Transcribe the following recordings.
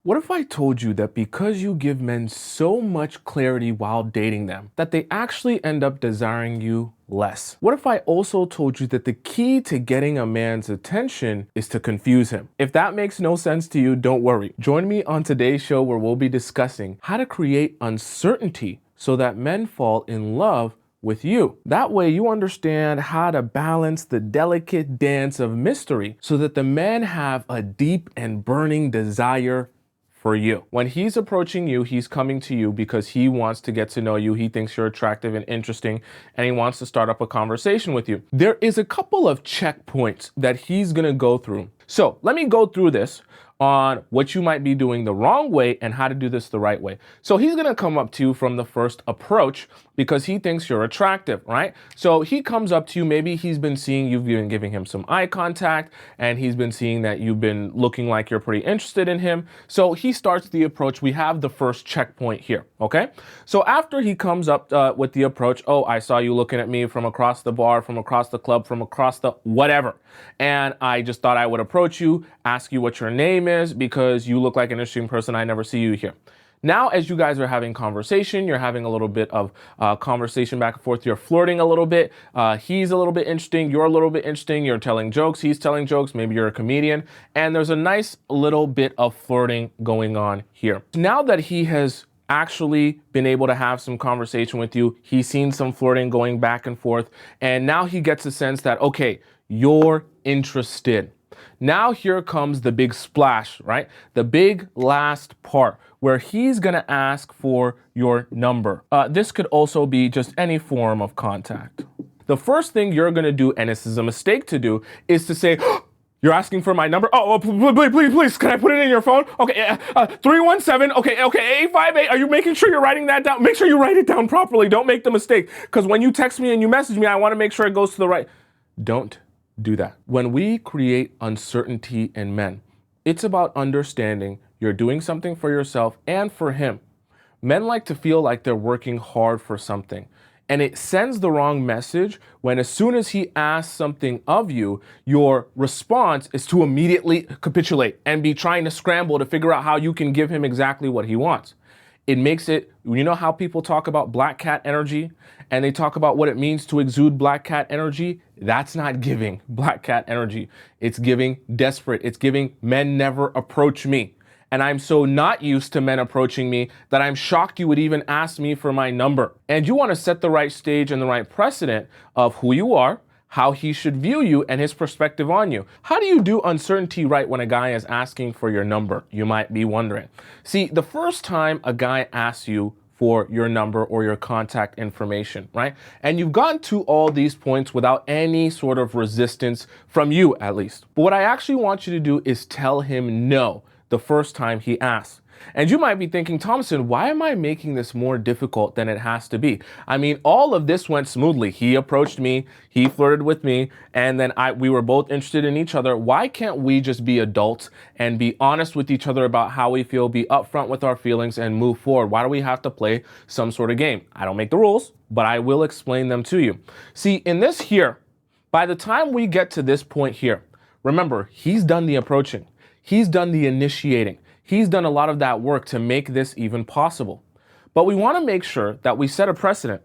What if I told you that because you give men so much clarity while dating them, that they actually end up desiring you less? What if I also told you that the key to getting a man's attention is to confuse him? If that makes no sense to you, don't worry. Join me on today's show where we'll be discussing how to create uncertainty so that men fall in love with you. That way you understand how to balance the delicate dance of mystery so that the men have a deep and burning desire for you. When he's approaching you, he's coming to you because he wants to get to know you. He thinks you're attractive and interesting, and he wants to start up a conversation with you. There is a couple of checkpoints that he's gonna go through. So let me go through this on what you might be doing the wrong way and how to do this the right way. So he's gonna come up to you from the first approach because he thinks you're attractive, right? So he comes up to you, maybe he's been seeing you've been giving him some eye contact and he's been seeing that you've been looking like you're pretty interested in him. So he starts the approach. We have the first checkpoint here, okay? So after he comes up with the approach, oh, I saw you looking at me from across the bar, from across the club, from across the whatever. And I just thought I would approach you, ask you what your name is because you look like an interesting person. I never see you here. Now, as you guys are having conversation, you're having a little bit of conversation back and forth. You're flirting a little bit. He's a little bit interesting. You're a little bit interesting. You're telling jokes. He's telling jokes. Maybe you're a comedian. And there's a nice little bit of flirting going on here. Now that he has actually been able to have some conversation with you, he's seen some flirting going back and forth. And now he gets a sense that, okay, you're interested. Now here comes the big splash, right? The big last part where he's gonna ask for your number. This could also be just any form of contact. The first thing you're gonna do, and this is a mistake to do, is to say, you're asking for my number? Oh, please, can I put it in your phone? Okay, 317, okay, 858. Are you making sure you're writing that down? Make sure you write it down properly. Don't make the mistake. Because when you text me and you message me, I wanna make sure it goes to the right. Don't do that. When we create uncertainty in men, it's about understanding you're doing something for yourself and for him. Men like to feel like they're working hard for something. And it sends the wrong message when as soon as he asks something of you, your response is to immediately capitulate and be trying to scramble to figure out how you can give him exactly what he wants. It makes it, you know how people talk about black cat energy and they talk about what it means to exude black cat energy? That's not giving black cat energy. It's giving desperate. It's giving men never approach me. And I'm so not used to men approaching me that I'm shocked you would even ask me for my number. And you want to set the right stage and the right precedent of who you are, how he should view you, and his perspective on you. How do you do uncertainty right when a guy is asking for your number? You might be wondering. See, the first time a guy asks you for your number or your contact information, right? And you've gotten to all these points without any sort of resistance from you, at least. But what I actually want you to do is tell him no the first time he asks. And you might be thinking, Tomisin, why am I making this more difficult than it has to be? I mean, all of this went smoothly. He approached me, he flirted with me, and then we were both interested in each other. Why can't we just be adults and be honest with each other about how we feel, be upfront with our feelings, and move forward? Why do we have to play some sort of game? I don't make the rules, but I will explain them to you. See, in this here, by the time we get to this point here, remember, he's done the approaching. He's done the initiating. He's done a lot of that work to make this even possible. But we want to make sure that we set a precedent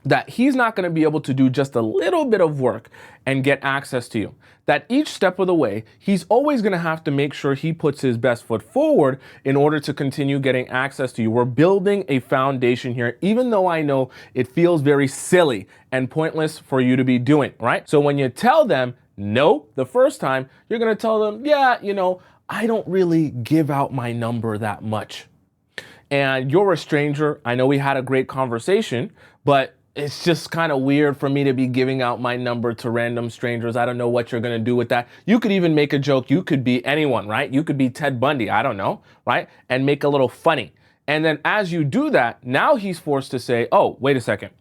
that he's not going to be able to do just a little bit of work and get access to you. That each step of the way, he's always going to have to make sure he puts his best foot forward in order to continue getting access to you. We're building a foundation here, even though I know it feels very silly and pointless for you to be doing, right? So when you tell them no the first time, you're going to tell them, yeah, I don't really give out my number that much. And you're a stranger. I know we had a great conversation, but it's just kind of weird for me to be giving out my number to random strangers. I don't know what you're going to do with that. You could even make a joke. You could be anyone, right? You could be Ted Bundy. I don't know, right? And make a little funny. And then as you do that, now he's forced to say, oh, wait a second.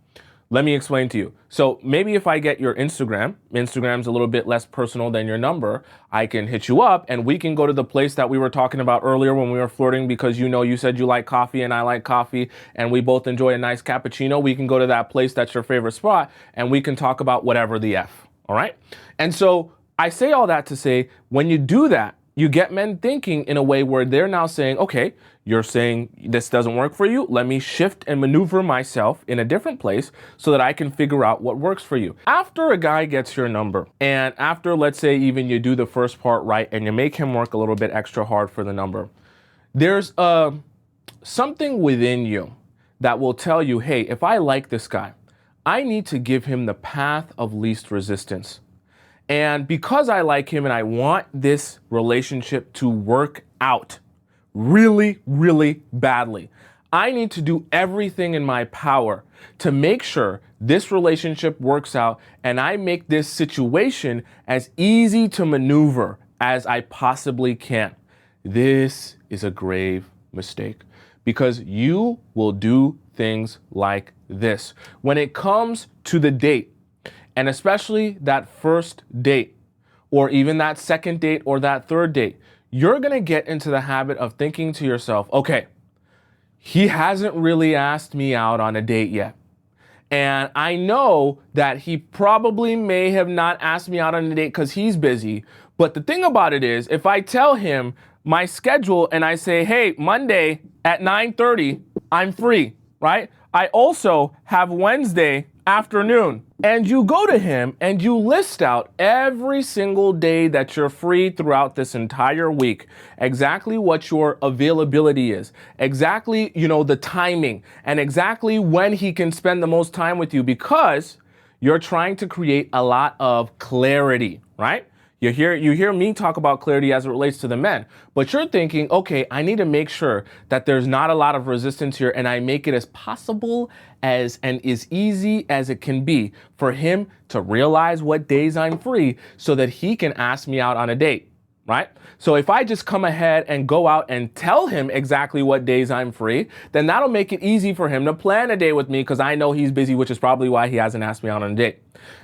Let me explain to you. So maybe if I get your Instagram's a little bit less personal than your number, I can hit you up and we can go to the place that we were talking about earlier when we were flirting because you said you like coffee and I like coffee and we both enjoy a nice cappuccino. We can go to that place that's your favorite spot and we can talk about whatever the F, all right? And so I say all that to say, when you do that, you get men thinking in a way where they're now saying, okay, you're saying this doesn't work for you. Let me shift and maneuver myself in a different place so that I can figure out what works for you. After a guy gets your number, and after, let's say, even you do the first part right and you make him work a little bit extra hard for the number, there's something within you that will tell you, hey, if I like this guy, I need to give him the path of least resistance. And because I like him and I want this relationship to work out really, really badly, I need to do everything in my power to make sure this relationship works out and I make this situation as easy to maneuver as I possibly can. This is a grave mistake because you will do things like this. When it comes to the date, and especially that first date, or even that second date or that third date, you're gonna get into the habit of thinking to yourself, okay, he hasn't really asked me out on a date yet. And I know that he probably may have not asked me out on a date because he's busy. But the thing about it is, if I tell him my schedule and I say, hey, Monday at 9:30, I'm free, right? I also have Wednesday afternoon. And you go to him and you list out every single day that you're free throughout this entire week, exactly what your availability is, exactly, the timing, and exactly when he can spend the most time with you, because you're trying to create a lot of clarity, right? You hear me talk about clarity as it relates to the men, but you're thinking, okay, I need to make sure that there's not a lot of resistance here and I make it as possible as and as easy as it can be for him to realize what days I'm free so that he can ask me out on a date, right? So if I just come ahead and go out and tell him exactly what days I'm free, then that'll make it easy for him to plan a date with me because I know he's busy, which is probably why he hasn't asked me out on a date.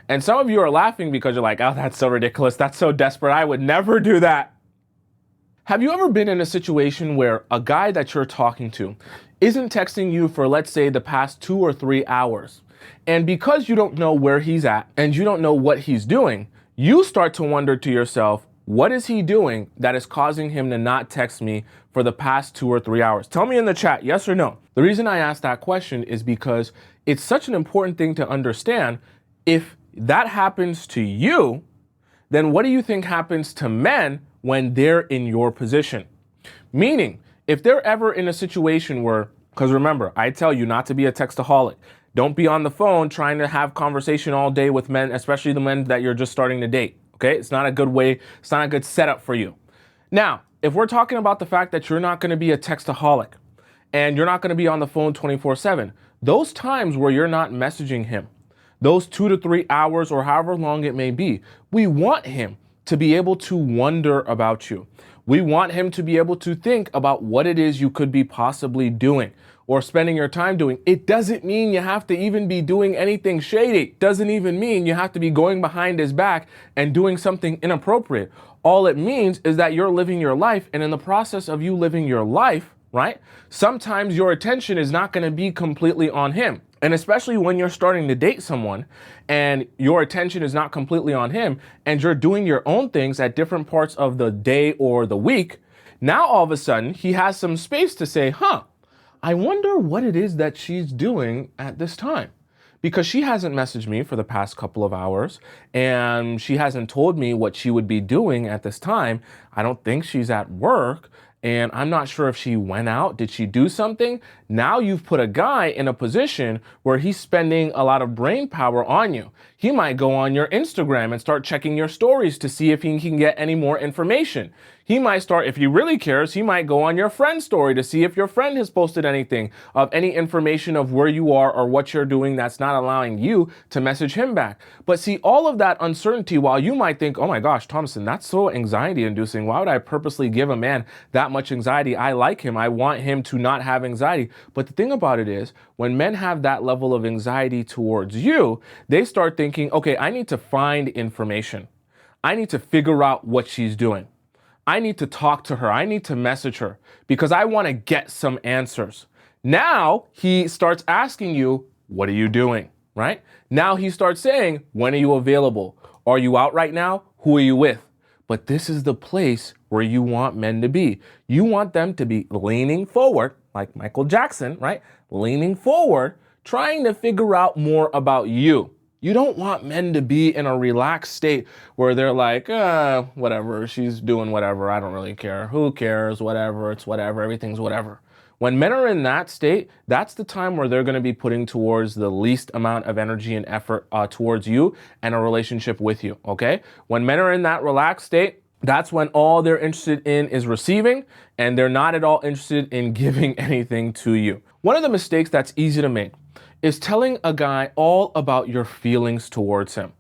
And some of you are laughing because you're like, oh, that's so ridiculous. That's so desperate. I would never do that. Have you ever been in a situation where a guy that you're talking to isn't texting you for, let's say, the past 2 or 3 hours? And because you don't know where he's at and you don't know what he's doing, you start to wonder to yourself, what is he doing that is causing him to not text me for the past 2 or 3 hours? Tell me in the chat, yes or no. The reason I asked that question is because it's such an important thing to understand. If that happens to you, then what do you think happens to men when they're in your position? Meaning, if they're ever in a situation where, because remember, I tell you not to be a textaholic. Don't be on the phone trying to have conversation all day with men, especially the men that you're just starting to date. Okay, it's not a good way, it's not a good setup for you. Now, if we're talking about the fact that you're not going to be a textaholic and you're not going to be on the phone 24/7, those times where you're not messaging him, those 2 to 3 hours or however long it may be, we want him to be able to wonder about you. We want him to be able to think about what it is you could be possibly doing or spending your time doing. It doesn't mean you have to even be doing anything shady. Doesn't even mean you have to be going behind his back and doing something inappropriate. All it means is that you're living your life, and in the process of you living your life, right, sometimes your attention is not going to be completely on him. And especially when you're starting to date someone and your attention is not completely on him and you're doing your own things at different parts of the day or the week, now all of a sudden he has some space to say, I wonder what it is that she's doing at this time. Because she hasn't messaged me for the past couple of hours and she hasn't told me what she would be doing at this time. I don't think she's at work. And I'm not sure if she went out. Did she do something? Now you've put a guy in a position where he's spending a lot of brain power on you. He might go on your Instagram and start checking your stories to see if he can get any more information. He might start, if he really cares, he might go on your friend's story to see if your friend has posted anything of any information of where you are or what you're doing that's not allowing you to message him back. But see, all of that uncertainty, while you might think, oh my gosh, Tomisin, that's so anxiety inducing. Why would I purposely give a man that much anxiety? I like him. I want him to not have anxiety. But the thing about it is, when men have that level of anxiety towards you, they start thinking, okay, I need to find information. I need to figure out what she's doing. I need to talk to her. I need to message her because I want to get some answers. Now he starts asking you, what are you doing? Right? Now he starts saying, when are you available? Are you out right now? Who are you with? But this is the place where you want men to be. You want them to be leaning forward, like Michael Jackson, right? Leaning forward, trying to figure out more about you. You don't want men to be in a relaxed state where they're like, whatever, she's doing whatever, I don't really care. Who cares? Whatever, it's whatever, everything's whatever. When men are in that state, that's the time where they're going to be putting towards the least amount of energy and effort towards you and a relationship with you, okay? When men are in that relaxed state, that's when all they're interested in is receiving, and they're not at all interested in giving anything to you. One of the mistakes that's easy to make is telling a guy all about your feelings towards him.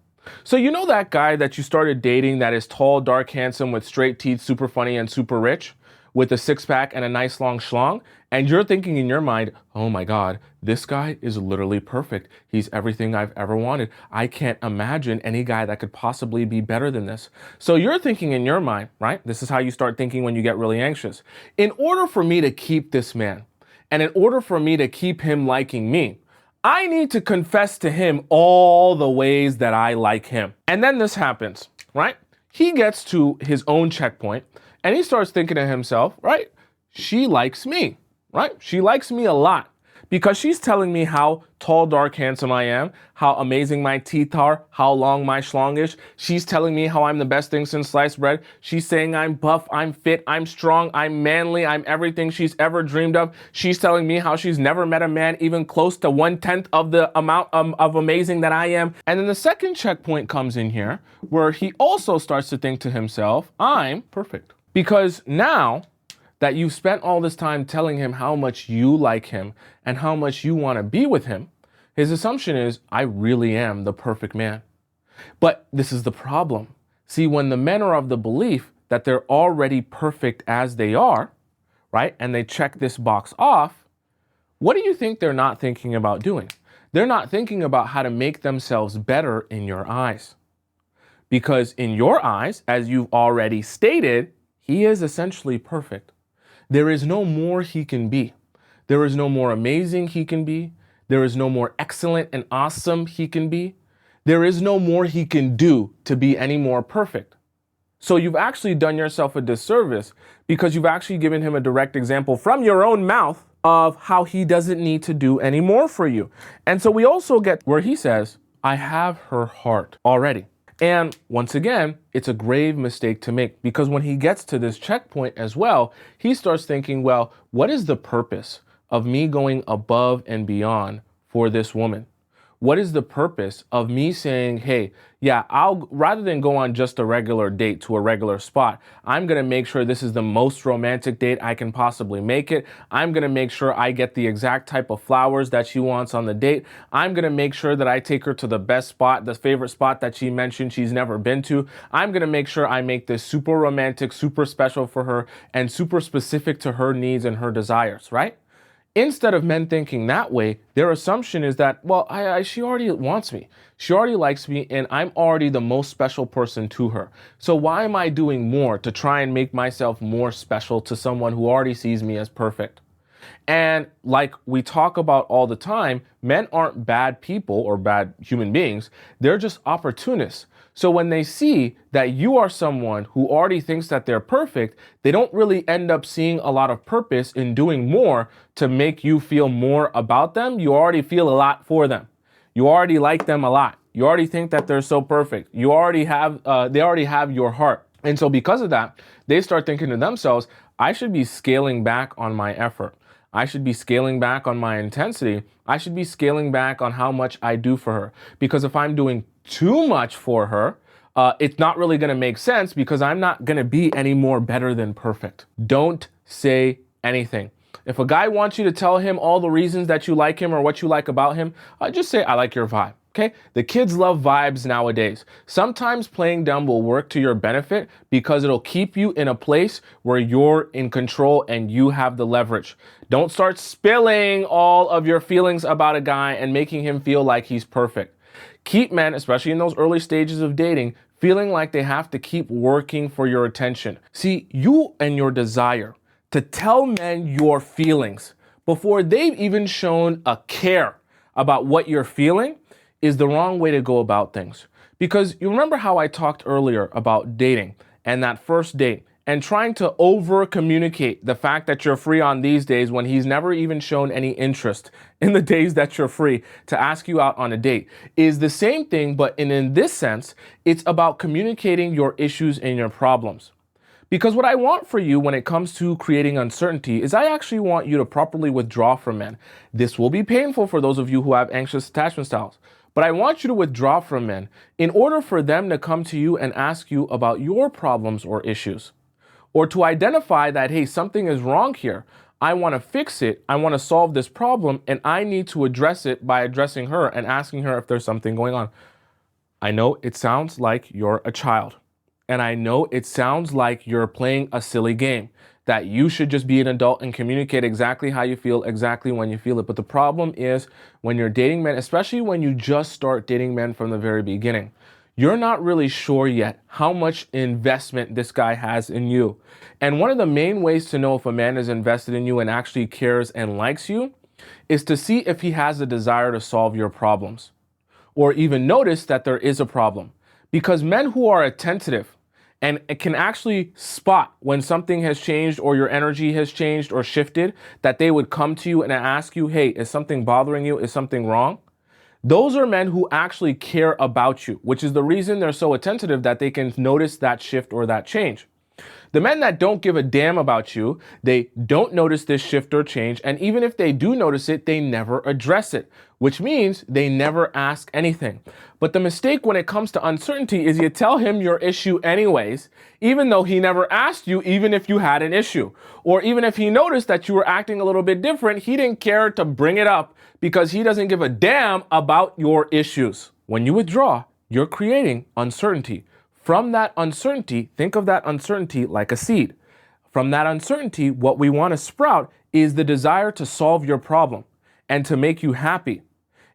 So you know that guy that you started dating that is tall, dark, handsome, with straight teeth, super funny, and super rich, with a six-pack and a nice long schlong, and you're thinking in your mind, oh my God, this guy is literally perfect. He's everything I've ever wanted. I can't imagine any guy that could possibly be better than this. So you're thinking in your mind, right? This is how you start thinking when you get really anxious. In order for me to keep this man, and in order for me to keep him liking me, I need to confess to him all the ways that I like him. And then this happens, right? He gets to his own checkpoint and he starts thinking to himself, right? She likes me, right? She likes me a lot because she's telling me how tall, dark, handsome I am, how amazing my teeth are, how long my schlong is. She's telling me how I'm the best thing since sliced bread. She's saying I'm buff, I'm fit, I'm strong, I'm manly, I'm everything she's ever dreamed of. She's telling me how she's never met a man even close to 1/10 of the amount of amazing that I am. And then the second checkpoint comes in here where he also starts to think to himself, I'm perfect. Because now that you've spent all this time telling him how much you like him and how much you want to be with him, his assumption is, I really am the perfect man. But this is the problem. See, when the men are of the belief that they're already perfect as they are, right, and they check this box off, what do you think they're not thinking about doing? They're not thinking about how to make themselves better in your eyes. Because in your eyes, as you've already stated, he is essentially perfect. There is no more he can be. There is no more amazing he can be. There is no more excellent and awesome he can be. There is no more he can do to be any more perfect. So you've actually done yourself a disservice because you've actually given him a direct example from your own mouth of how he doesn't need to do any more for you. And so we also get where he says, I have her heart already. And once again, it's a grave mistake to make because when he gets to this checkpoint as well, he starts thinking, well, what is the purpose of me going above and beyond for this woman? What is the purpose of me saying, hey, yeah, rather than go on just a regular date to a regular spot, I'm going to make sure this is the most romantic date I can possibly make it. I'm going to make sure I get the exact type of flowers that she wants on the date. I'm going to make sure that I take her to the best spot, the favorite spot that she mentioned she's never been to. I'm going to make sure I make this super romantic, super special for her and super specific to her needs and her desires, right? Instead of men thinking that way, their assumption is that, well, she already wants me. She already likes me, and I'm already the most special person to her. So why am I doing more to try and make myself more special to someone who already sees me as perfect? And like we talk about all the time, men aren't bad people or bad human beings. They're just opportunists. So when they see that you are someone who already thinks that they're perfect, they don't really end up seeing a lot of purpose in doing more to make you feel more about them. You already feel a lot for them. You already like them a lot. You already think that they're so perfect. You already have, they already have your heart. And so because of that, they start thinking to themselves, I should be scaling back on my effort. I should be scaling back on my intensity. I should be scaling back on how much I do for her. Because if I'm doing too much for her, it's not really going to make sense because I'm not going to be any more better than perfect. Don't say anything. If a guy wants you to tell him all the reasons that you like him or what you like about him, just say, I like your vibe. Okay? The kids love vibes nowadays. Sometimes playing dumb will work to your benefit because it'll keep you in a place where you're in control and you have the leverage. Don't start spilling all of your feelings about a guy and making him feel like he's perfect. Keep men, especially in those early stages of dating, feeling like they have to keep working for your attention. See, you and your desire to tell men your feelings before they've even shown a care about what you're feeling is the wrong way to go about things. Because you remember how I talked earlier about dating and that first date and trying to over communicate the fact that you're free on these days when he's never even shown any interest in the days that you're free to ask you out on a date is the same thing, but in this sense, it's about communicating your issues and your problems. Because what I want for you when it comes to creating uncertainty is I actually want you to properly withdraw from men. This will be painful for those of you who have anxious attachment styles, but I want you to withdraw from men in order for them to come to you and ask you about your problems or issues, or to identify that, hey, something is wrong here. I want to fix it. I want to solve this problem, and I need to address it by addressing her and asking her if there's something going on. I know it sounds like you're a child. And I know it sounds like you're playing a silly game, that you should just be an adult and communicate exactly how you feel, exactly when you feel it. But the problem is when you're dating men, especially when you just start dating men from the very beginning, you're not really sure yet how much investment this guy has in you. And one of the main ways to know if a man is invested in you and actually cares and likes you is to see if he has a desire to solve your problems or even notice that there is a problem. Because men who are attentive and can actually spot when something has changed or your energy has changed or shifted, that they would come to you and ask you, hey, is something bothering you? Is something wrong? Those are men who actually care about you, which is the reason they're so attentive, that they can notice that shift or that change. The men that don't give a damn about you, they don't notice this shift or change, and even if they do notice it, they never address it, which means they never ask anything. But the mistake when it comes to uncertainty is you tell him your issue anyways, even though he never asked you, even if you had an issue. Or even if he noticed that you were acting a little bit different, he didn't care to bring it up because he doesn't give a damn about your issues. When you withdraw, you're creating uncertainty. From that uncertainty, think of that uncertainty like a seed. From that uncertainty, what we want to sprout is the desire to solve your problem and to make you happy.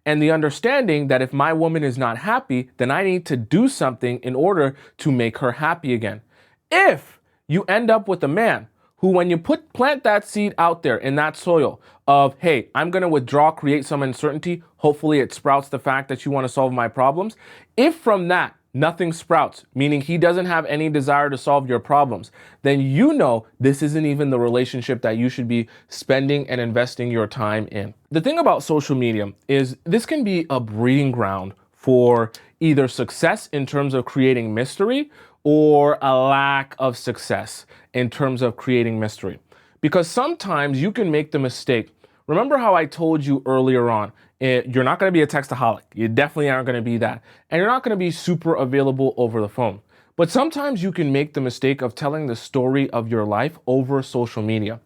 And the understanding that if my woman is not happy, then I need to do something in order to make her happy again. If you end up with a man who, when you plant that seed out there in that soil of, hey, I'm going to withdraw, create some uncertainty, hopefully it sprouts the fact that you want to solve my problems. If from that nothing sprouts, meaning he doesn't have any desire to solve your problems, then you know this isn't even the relationship that you should be spending and investing your time in. The thing about social media is this can be a breeding ground for either success in terms of creating mystery or a lack of success in terms of creating mystery. Because sometimes you can make the mistake. Remember how I told you earlier on, you're not going to be a textaholic. You definitely aren't going to be that. And you're not going to be super available over the phone. But sometimes you can make the mistake of telling the story of your life over social media.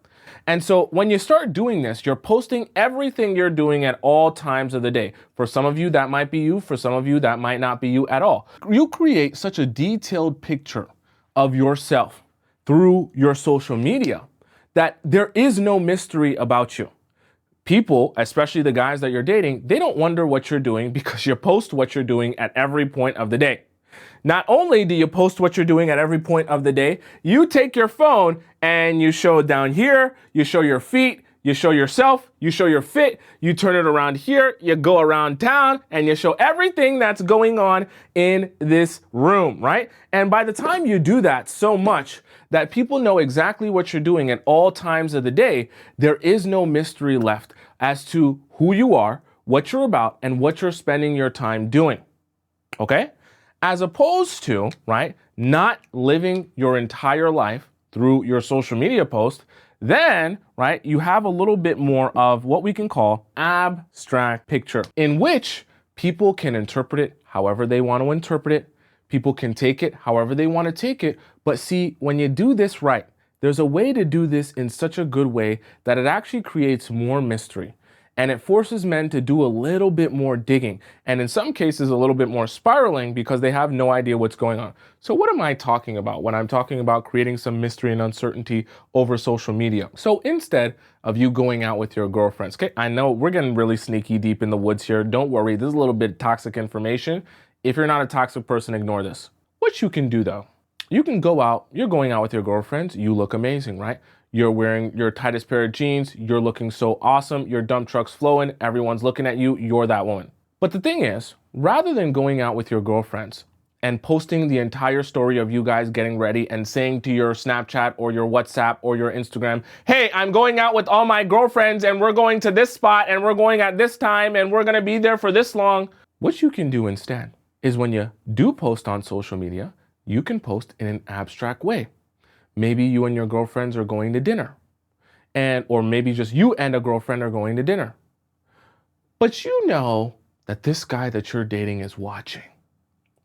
And so when you start doing this, you're posting everything you're doing at all times of the day. For some of you, that might be you. For some of you, that might not be you at all. You create such a detailed picture of yourself through your social media that there is no mystery about you. People, especially the guys that you're dating, they don't wonder what you're doing because you post what you're doing at every point of the day. Not only do you post what you're doing at every point of the day, you take your phone and you show down here, you show your feet, you show yourself, you show your fit, you turn it around here, you go around town, and you show everything that's going on in this room, right? And by the time you do that so much that people know exactly what you're doing at all times of the day, there is no mystery left as to who you are, what you're about, and what you're spending your time doing, okay? As opposed to, right, not living your entire life through your social media post, then, right, you have a little bit more of what we can call abstract picture, in which people can interpret it however they want to interpret it. People can take it however they want to take it. But see, when you do this right, there's a way to do this in such a good way that it actually creates more mystery. And it forces men to do a little bit more digging, and in some cases a little bit more spiraling because they have no idea what's going on. So what am I talking about when I'm talking about creating some mystery and uncertainty over social media? So instead of you going out with your girlfriends, okay, I know we're getting really sneaky deep in the woods here. Don't worry, this is a little bit toxic information. If you're not a toxic person, ignore this. What you can do though, you can go out, you're going out with your girlfriends, you look amazing, right? You're wearing your tightest pair of jeans, you're looking so awesome, your dump truck's flowing, everyone's looking at you, you're that woman. But the thing is, rather than going out with your girlfriends and posting the entire story of you guys getting ready and saying to your Snapchat or your WhatsApp or your Instagram, hey, I'm going out with all my girlfriends and we're going to this spot and we're going at this time and we're going to be there for this long. What you can do instead is when you do post on social media, you can post in an abstract way. Maybe you and your girlfriends are going to dinner, or maybe just you and a girlfriend are going to dinner. But you know that this guy that you're dating is watching.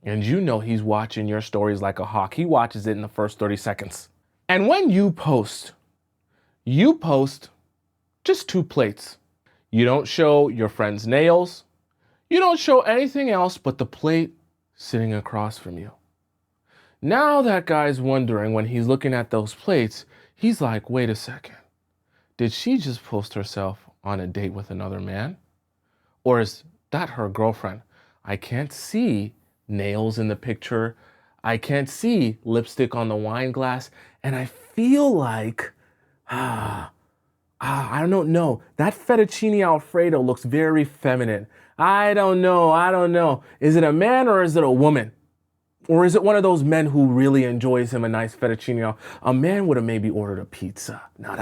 And you know he's watching your stories like a hawk. He watches it in the first 30 seconds. And when you post just 2 plates. You don't show your friend's nails. You don't show anything else but the plate sitting across from you. Now that guy's wondering when he's looking at those plates, he's like, wait a second. Did she just post herself on a date with another man? Or is that her girlfriend? I can't see nails in the picture. I can't see lipstick on the wine glass. And I feel like, I don't know. That fettuccine Alfredo looks very feminine. I don't know. Is it a man or is it a woman? Or is it one of those men who really enjoys him a nice fettuccine? A man would have maybe ordered a pizza. No,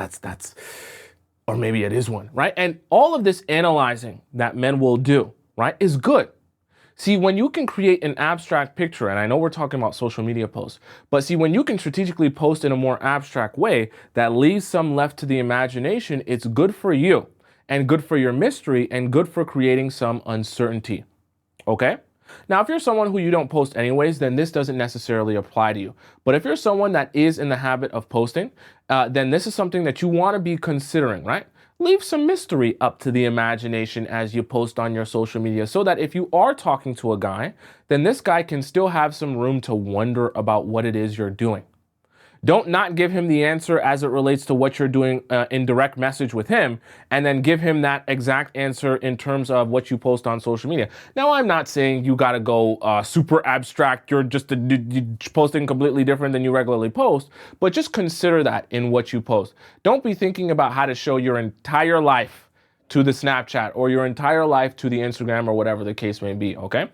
or maybe it is one, right? And all of this analyzing that men will do, right, is good. See, when you can create an abstract picture, and I know we're talking about social media posts, but see, when you can strategically post in a more abstract way that leaves some left to the imagination, it's good for you and good for your mystery and good for creating some uncertainty. Okay? Now, if you're someone who you don't post anyways, then this doesn't necessarily apply to you. But if you're someone that is in the habit of posting, then this is something that you want to be considering, right? Leave some mystery up to the imagination as you post on your social media so that if you are talking to a guy, then this guy can still have some room to wonder about what it is you're doing. Don't not give him the answer as it relates to what you're doing in direct message with him, and then give him that exact answer in terms of what you post on social media. Now, I'm not saying you got to go super abstract. You're just posting completely different than you regularly post, but just consider that in what you post. Don't be thinking about how to show your entire life to the Snapchat or your entire life to the Instagram or whatever the case may be, okay?